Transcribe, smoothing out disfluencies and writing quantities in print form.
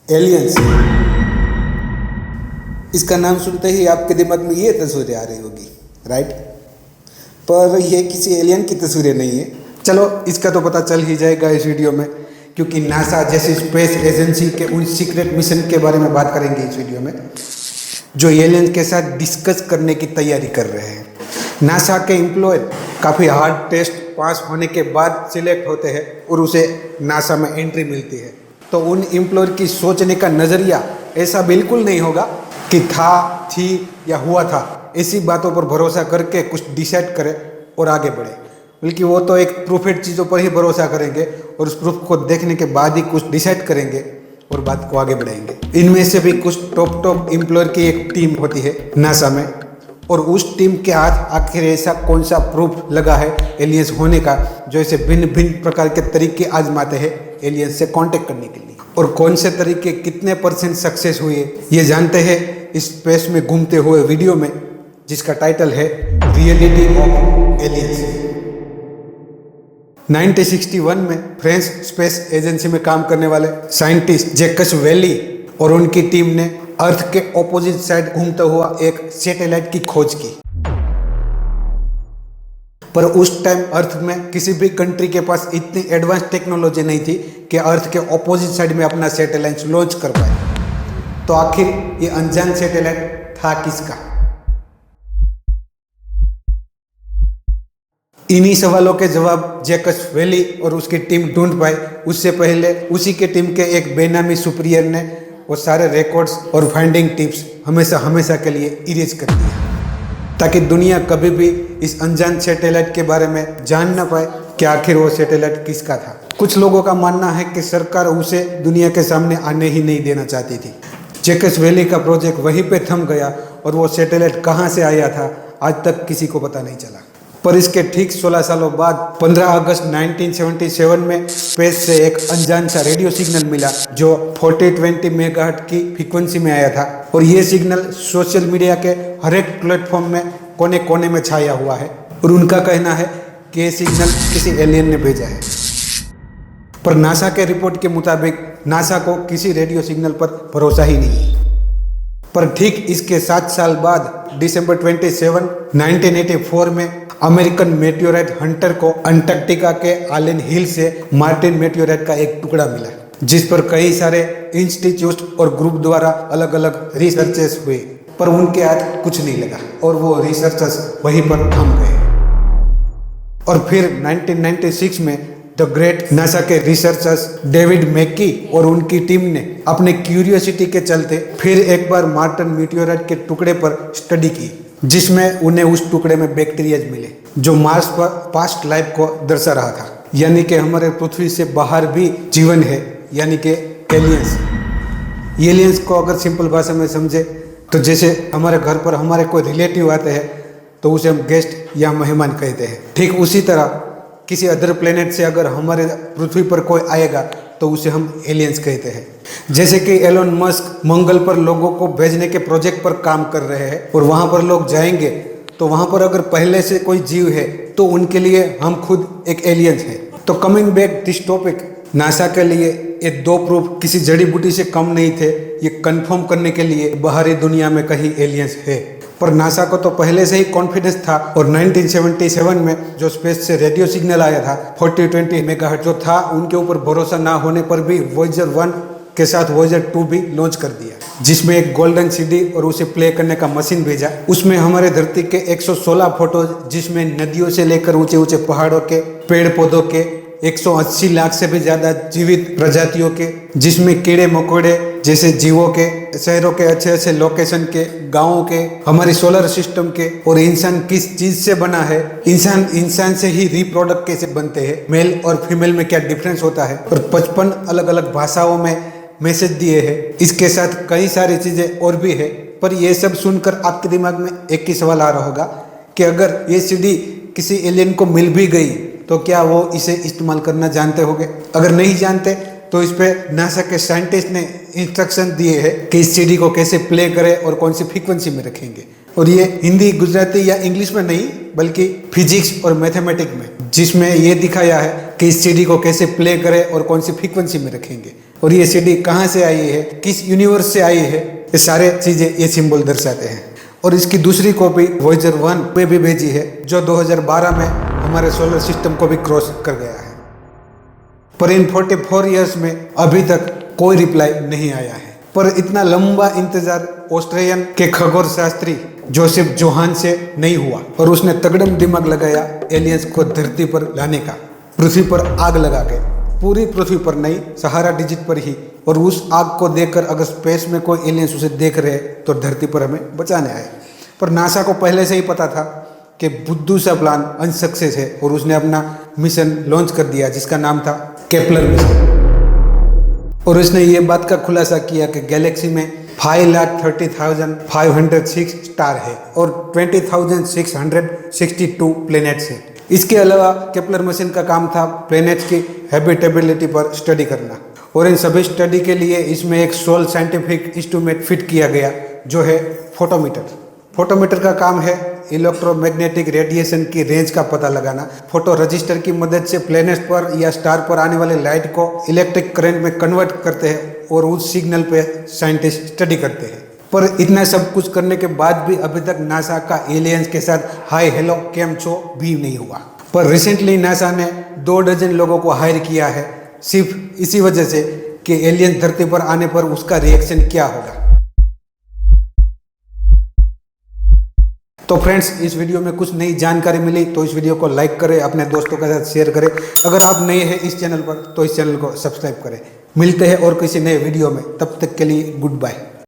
Aliens, इसका नाम सुनते ही आपके दिमाग में ये तस्वीरें आ रही होगी, राइट? पर ये किसी एलियन की तस्वीरें नहीं है। चलो इसका तो पता चल ही जाएगा इस वीडियो में, क्योंकि नासा जैसी स्पेस एजेंसी के उन सीक्रेट मिशन के बारे में बात करेंगे इस वीडियो में, जो एलियन के साथ डिस्कस करने की तैयारी कर रहे हैं। नासा के एम्प्लॉय काफ़ी हार्ड टेस्ट पास होने के बाद सिलेक्ट होते हैं और उसे नासा में एंट्री मिलती है। तो उन एम्प्लॉयर की सोचने का नज़रिया ऐसा बिल्कुल नहीं होगा कि था, थी या हुआ था, ऐसी बातों पर भरोसा करके कुछ डिसाइड करें और आगे बढ़े, बल्कि वो तो एक प्रूफेड चीज़ों पर ही भरोसा करेंगे और उस प्रूफ को देखने के बाद ही कुछ डिसाइड करेंगे और बात को आगे बढ़ाएंगे। इनमें से भी कुछ टॉप एम्प्लॉयर की एक टीम होती है नासा में, और उस टीम के हाथ आखिर ऐसा कौन सा प्रूफ लगा है एलियंस होने का, जो ऐसे भिन्न भिन्न प्रकार के तरीके आजमाते हैं एलियंस से कांटेक्ट करने के लिए, और कौन से तरीके कितने % सक्सेस हुए ये जानते हैं इस स्पेस में घूमते हुए वीडियो में, जिसका टाइटल है रियलिटी ऑफ एलियंस। 1961 में फ्रेंच स्पेस एजेंसी में काम करने वाले साइंटिस्ट जैकस वेली और उनकी टीम ने अर्थ के ऑपोजिट साइड घूमता हुआ एक सैटेलाइट की खोज की। पर उस टाइम अर्थ में किसी भी कंट्री के पास इतनी एडवांस टेक्नोलॉजी नहीं थी कि अर्थ के ऑपोजिट साइड में अपना सैटेलाइट लॉन्च कर पाए। तो आखिर ये अनजान सैटेलाइट था किसका? इन्हीं सवालों के जवाब जैकस वेली और उसकी टीम ढूंढ पाए। उससे पहले उसी के टीम के एक बेनामी सुपीरियर ने वो सारे रिकॉर्ड्स और फाइंडिंग टिप्स हमेशा के लिए इरेज कर दिया, ताकि दुनिया कभी भी इस अनजान सैटेलाइट के बारे में जान ना पाए कि आखिर वो सैटेलाइट किसका था। कुछ लोगों का मानना है कि सरकार उसे दुनिया के सामने आने ही नहीं देना चाहती थी। जैकस वेली का प्रोजेक्ट वहीं पे थम गया और वो सैटेलाइट कहाँ से आया था आज तक किसी को पता नहीं चला। पर इसके ठीक 16 सालों बाद 15 अगस्त 1977 में स्पेस से एक अनजान सा रेडियो सिग्नल मिला, जो 4020 मेगाहर्ट्ज की फ्रीक्वेंसी में आया था, और ये सिग्नल सोशल मीडिया के हर एक प्लेटफॉर्म में कोने कोने में छाया हुआ है, और उनका कहना है कि ये सिग्नल किसी एलियन ने भेजा है। पर नासा के रिपोर्ट के मुताबिक नासा को किसी रेडियो सिग्नल पर भरोसा ही नहीं है। पर ठीक इसके 7 साल बाद दिसंबर 27, 1984 में अमेरिकन मेटियोराइट हंटर को अंटार्कटिका के आलेन हिल से मार्टिन मेटियोराइट का एक टुकड़ा मिला, जिस पर कई सारे इंस्टीट्यूट और ग्रुप द्वारा अलग अलग रिसर्चेस हुए, पर उनके हाथ कुछ नहीं लगा और वो रिसर्चर्स वहीं पर थम गए। और फिर 1996 में द ग्रेट नासा के रिसर्चर्स डेविड मैकी और उनकी टीम ने अपने क्यूरियोसिटी के चलते फिर एक बार मार्टिन मेटियोराइट के टुकड़े पर स्टडी की, जिसमें उन्हें उस टुकड़े में बैक्टीरिया मिले, जो मार्स पर पास्ट लाइफ को दर्शा रहा था, यानी कि हमारे पृथ्वी से बाहर भी जीवन है, यानी कि एलियंस। एलियंस को अगर सिंपल भाषा में समझे तो जैसे हमारे घर पर हमारे कोई रिलेटिव आते हैं तो उसे हम गेस्ट या मेहमान कहते हैं, ठीक उसी तरह किसी अदर प्लेनेट से अगर हमारे पृथ्वी पर कोई आएगा तो उसे हम एलियंस कहते हैं। जैसे कि एलोन मस्क मंगल पर लोगों को भेजने के प्रोजेक्ट पर काम कर रहे हैं, और वहाँ पर लोग जाएंगे तो वहाँ पर अगर पहले से कोई जीव है तो उनके लिए हम खुद एक एलियंस हैं। तो coming back this topic, NASA के लिए ये 2 प्रूफ किसी जड़ी बूटी से कम नहीं थे ये कंफर्म करने के लिए बाहरी दुनिया में कहीं एलियंस है। पर नासा को तो पहले से ही कॉन्फिडेंस था, और 1977 में जो स्पेस से रेडियो सिग्नल आया था 4020 मेगाहर्ट्ज जो था, उनके ऊपर भरोसा ना होने पर भी वॉयेजर 1 के साथ वॉयेजर 2 भी लॉन्च कर दिया, जिसमें एक गोल्डन सीडी और उसे प्ले करने का मशीन भेजा। उसमें हमारे धरती के 116 फोटो, जिसमें नदियों से लेकर ऊंचे ऊंचे पहाड़ों के, पेड़ पौधों के, 180 लाख से भी ज्यादा जीवित प्रजातियों के, जिसमें कीड़े मकोड़े जैसे जीवों के, शहरों के अच्छे अच्छे लोकेशन के, गाँवों के, हमारे सोलर सिस्टम के, और इंसान किस चीज से बना है, इंसान से ही रिप्रोडक्ट कैसे बनते हैं, मेल और फीमेल में क्या डिफरेंस होता है, और 55 अलग अलग भाषाओं में मैसेज दिए हैं। इसके साथ कई सारी चीजें और भी है। पर ये सब सुनकर आपके दिमाग में एक ही सवाल आ रहा होगा कि अगर ये सीडी किसी एलियन को मिल भी गई तो क्या वो इसे इस्तेमाल करना जानते होंगे? अगर नहीं जानते तो इस पे नासा के साइंटिस्ट ने इंस्ट्रक्शन दिए हैं कि इस सीडी को कैसे प्ले करें और कौन सी फ्रीक्वेंसी में रखेंगे, और ये हिंदी, गुजराती या इंग्लिश में नहीं बल्कि फिजिक्स और मैथमेटिक्स में, जिसमें ये दिखाया है कि इस सीडी को कैसे प्ले करें और कौन सी फ्रीक्वेंसी में रखेंगे। और ये सीडी कहाँ से आई है, किस यूनिवर्स से आई है, ये सारे चीजें ये सिंबल दर्शाते हैं। और इसकी दूसरी कॉपी वॉयेजर 1 पे भी भेजी है, जो 2012 में हमारे सोलर सिस्टम को भी क्रॉस कर गया है। पर इन 44 ईयर्स में अभी तक कोई रिप्लाई नहीं आया है। पर इतना लंबा इंतजार ऑस्ट्रेलियन के खगोल शास्त्री जोसेफ जोहान से नहीं हुआ और उसने तगड़म दिमाग लगाया एलियंस को धरती पर लाने का, पृथ्वी पर आग लगा के, पूरी पृथ्वी पर नहीं, सहारा डिजिट पर ही। और उस आग को देखकर अगर स्पेस में कोई एलियंस उसे देख रहे तो धरती पर हमें बचाने आए। पर नासा को पहले से ही पता था कि बुद्धू सा प्लान अनसक्सेस है और उसने अपना मिशन लॉन्च कर दिया जिसका नाम था केपलर मिशन। और उसने ये बात का खुलासा किया कि गैलेक्सी में 5,30,506 स्टार है और 20,662 प्लैनेट्स हैं। इसके अलावा केपलर मशीन का काम था प्लैनेट्स की हैबिटेबिलिटी पर स्टडी करना। और इन सभी स्टडी के लिए इसमें एक सोल साइंटिफिक इंस्ट्रूमेंट फिट किया गया जो है फोटोमीटर। फोटोमीटर का काम है इलेक्ट्रोमैग्नेटिक रेडिएशन की रेंज का पता लगाना। फोटो रजिस्टर की मदद से प्लैनेट्स पर या स्टार पर आने वाले लाइट को इलेक्ट्रिक करंट में कन्वर्ट करते हैं और उस सिग्नल पे साइंटिस्ट स्टडी करते हैं। पर इतना सब कुछ करने के बाद भी अभी तक नासा का एलियंस के साथ हाय हेलो केम छो भी नहीं हुआ। पर रिसेंटली नासा ने 2 डजन लोगों को हायर किया है सिर्फ इसी वजह से कि एलियंस धरती पर आने पर उसका रिएक्शन क्या होगा। तो फ्रेंड्स, इस वीडियो में कुछ नई जानकारी मिली तो इस वीडियो को लाइक करें, अपने दोस्तों के साथ शेयर करें। अगर आप नए हैं इस चैनल पर तो इस चैनल को सब्सक्राइब करें। मिलते हैं और किसी नए वीडियो में, तब तक के लिए गुड बाय।